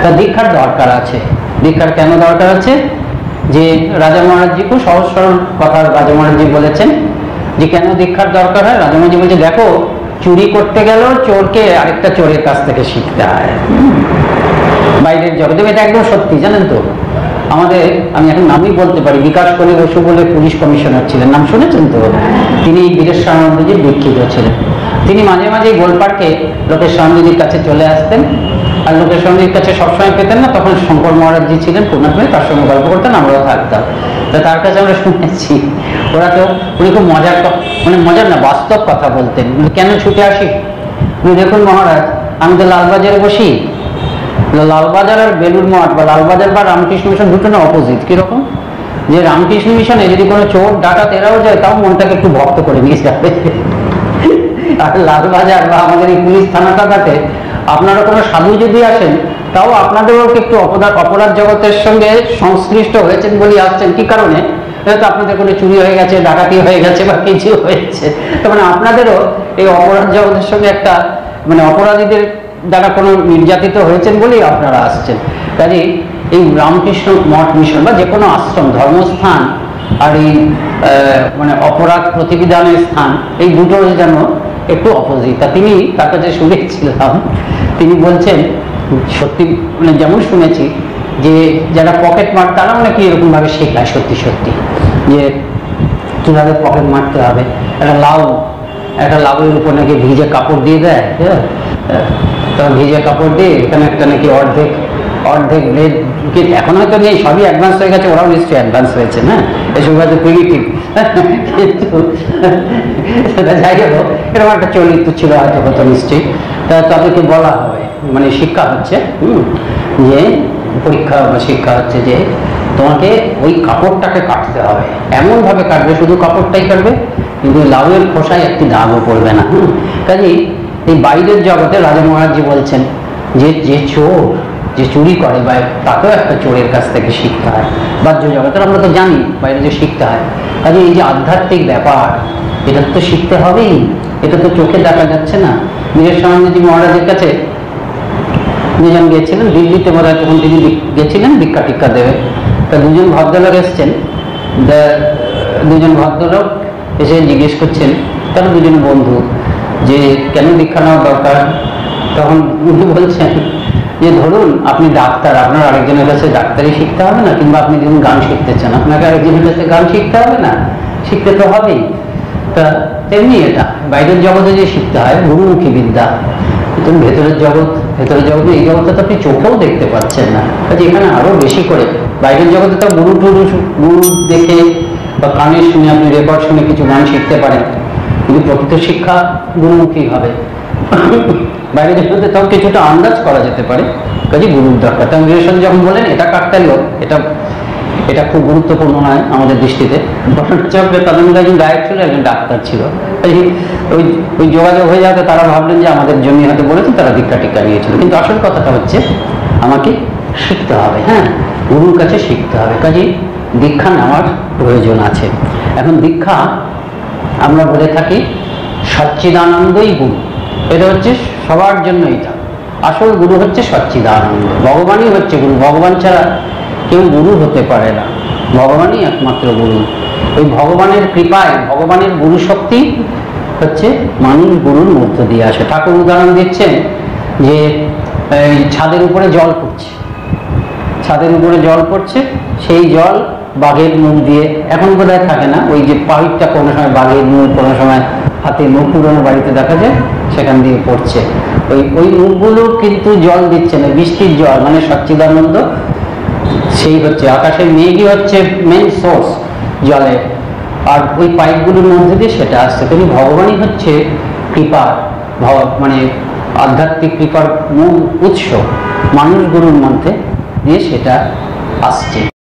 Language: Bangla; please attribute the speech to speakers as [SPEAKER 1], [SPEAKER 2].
[SPEAKER 1] তা দীক্ষার দরকার আছে। দীক্ষার কেন দরকার আছে? যে রাজা মহারাজজি খুব সহজ সরল কথা রাজা মহারাজজি বলেছেন যে কেন দীক্ষার দরকার হয়। রাজা মহারাজজি বলছে, দেখো চুরি করতে গেল চোরকে আরেকটা চোরের কাছ থেকে শিখতে হয় বাইরের জগতে। এটা একদম সত্যি, জানেন তো। আমাদের, আমি এখন নামই বলতে পারি, বিকাশ কলি বসু বলে পুলিশ কমিশনার ছিলেন, নাম শুনেছেন তো? তিনি বীরেশ্বরানন্দজির দীক্ষিত ছিলেন। তিনি মাঝে মাঝে গোলপার্কে লোকেশ্বরানন্দজির কাছে চলে আসতেন, আর লোকেশ্বরানন্দজির কাছে সবসময় পেতেন না, তখন শঙ্কর মহারাজজি ছিলেন পুণ্যাত্মে, তার সঙ্গে গল্প করতেন, আমরাও থাকতাম। তা তার কাছে আমরা শুনেছি ওরা তো, উনি খুব মজার, মানে মজার না, বাস্তব কথা বলতেন। কেন ছুটে আসি? দেখুন মহারাজ, আমি তো লালবাজারে বসি, লালবাজার আর বেলুর মঠ বা লালবাজার বা রামকৃষ্ণ মিশন দুটো না অপোজিট। কিরকম? যে রামকৃষ্ণ মিশনে যদি কোনো চোর ডাকাত এরাও যায়, তাও মনটাকে একটু ভক্ত করে নিয়ে যাবে। আর লালবাজার বা আমাদের এই পুলিশ থানাটাতে আপনারা কোনো সাধু যদি আসেন, তাও আপনাদেরও একটু অপরাধ জগতের সঙ্গে সংশ্লিষ্ট হয়েছেন বলে আসছেন। কি কারণে? হয়তো আপনাদের কোনো চুরি হয়ে গেছে, ডাকাতি হয়ে গেছে বা কিছু হয়েছে, তার মানে আপনাদেরও এই অপরাধ জগতের সঙ্গে একটা, মানে অপরাধীদের দ্বারা কোনো নির্যাতিত হয়েছেন বলেই আপনারা আসছেন। কাজে এই রামকৃষ্ণ মঠ মিশন বা যে কোনো আশ্রম, ধর্মস্থান আর এই মানে অপরাধ প্রতিবিধানের স্থান, এই দুটো যেন একটু অপোজিট। তা তিনি তার কাছে শুনেছিলাম, তিনি বলছেন সত্যি, মানে যেমন শুনেছি যে যারা পকেট মার তারা নাকি এরকম ভাবে শেখায় সত্যি সত্যি, যে কিভাবে পকেট মারতে হবে। একটা লাউয়ের উপর নাকি ভিজে কাপড় দিয়ে দেয়, তখন ভিজে কাপড় দিয়ে এখানে একটা নাকি অর্ধেক ব্লেড, এখন হয়তো নেই, সবই অ্যাডভান্স হয়ে গেছে, ওরাও নিশ্চয়ই অ্যাডভান্স হয়েছে না, এসব হয়তো প্রিমিটিভ। কিন্তু সেটা যাই হোক, এরকম একটা চরিত্র ছিল হয়তো, হতো নিশ্চয়ই। তা তাদেরকে বলা হবে, মানে শিক্ষা হচ্ছে যে পরীক্ষা বা শিক্ষা হচ্ছে যে তোমাকে ওই কাপড়টাকে কাটতে হবে, এমন ভাবে কাটবে, শুধু কাপড়টাই কাটবে, কিন্তু লাউয়ের খোসায় একটি দাগও পড়বে না। কাজেই এই বাইরের জগতে রাজা মহারাজজি বলছেন যে চোর যে চুরি করে, বা তাকেও একটা চোরের কাছ থেকে শিখতে হয়। বাহ্য জগতের আমরা তো জানি বাইরে যে শিখতে হয়। কাজে এই যে আধ্যাত্মিক ব্যাপার, এটা তো শিখতে হবেই, এটা তো চোখে দেখা যাচ্ছে না। বীরেশ্বরানন্দজি মহারাজের কাছে দুজন গিয়েছিলেন দিল্লিতে, বোধ হয় তখন তিনি গেছিলেন দীক্ষা টিক্ষা দেবে। তা দুজন ভদ্রলোক এসছেন, দুজন ভদ্রলোক এসে জিজ্ঞেস করছেন, তারা দুজন বন্ধু, যে কেন দীক্ষা নেওয়া দরকার। তখন উনি বলছেন যে ধরুন আপনি ডাক্তার, আপনার আরেকজনের কাছে ডাক্তারি শিখতে হবে না, কিংবা আপনি যখন গান শিখতে চান, আপনাকে আরেকজনের কাছে গান শিখতে হবে না, শিখতে তো হবেই। তা তেমনি এটা বাইরের জগতে যে শিখতে হয় গুরুমুখী বিদ্যা, কিন্তু ভেতরের জগতে এই জগৎটা তো আপনি চোখেও দেখতে পাচ্ছেন না, কাজে এখানে আরো বেশি করে বাইরের জগতে তো গুরু দেখে বা কানে শুনে, আপনি রেকর্ড শুনে কিছু গান শিখতে পারেন, কিন্তু প্রকৃত শিক্ষা গুরুমুখী হবে। বাইরের জগতে তাও কিছুটা আন্দাজ করা যেতে পারে, কাজে গুরুর দরকার। তেমন বীরেশ্বর যখন বলেন এটা কাকতালীয়, এটা খুব গুরুত্বপূর্ণ নয় আমাদের দৃষ্টিতে। ঘটনাচক্রে তাদের মধ্যে একজন গায়ক ছিল, একজন ডাক্তার ছিল, ওই যোগাযোগ হয়ে যাতে তারা ভাবলেন যে আমাদের জন্য হয়তো বলেছেন, তারা দীক্ষা টিক্ষা নিয়েছিল। কিন্তু আসল কথাটা হচ্ছে আমাকে শিখতে হবে, হ্যাঁ, গুরুর কাছে শিখতে হবে। কাজে দীক্ষা নেওয়ার প্রয়োজন আছে। এখন দীক্ষা আমরা বলে থাকি সচ্চিদানন্দই গুরু, এটা হচ্ছে সবার জন্য। এটা আসল গুরু হচ্ছে সচ্চিদানন্দ, ভগবানই হচ্ছে গুরু। ভগবান ছাড়া কেউ গুরু হতে পারে না, ভগবানই একমাত্র গুরু। ওই ভগবানের কৃপায়, ভগবানের গুরু শক্তি হচ্ছে মানুষ গুরুর মধ্য দিয়ে আসে। ঠাকুর উদাহরণ দিচ্ছেন যে ছাদের উপরে জল পড়ছে, সেই জল বাঘের মুখ দিয়ে, এখন বোধহয় থাকে না, ওই যে পাইপটা কোনো সময় বাঘের মুখ, কোনো সময় হাতের মুখ, পুরোনো বাড়িতে দেখা যায়, সেখান দিয়ে পড়ছে। ওই মুখগুলো কিন্তু জল দিচ্ছে না, বৃষ্টির জল, মানে সচ্চিদানন্দ সেই হচ্ছে। আকাশের মেঘই হচ্ছে মেন সোর্স জলের, আর ওই পাইপগুলোর মধ্যে দিয়ে সেটা আসছে। কিন্তু ভগবানই হচ্ছে কৃপার, মানে আধ্যাত্মিক কৃপার মূল উৎস, মানুষ গুরুর মধ্যে দিয়ে সেটা আসছে।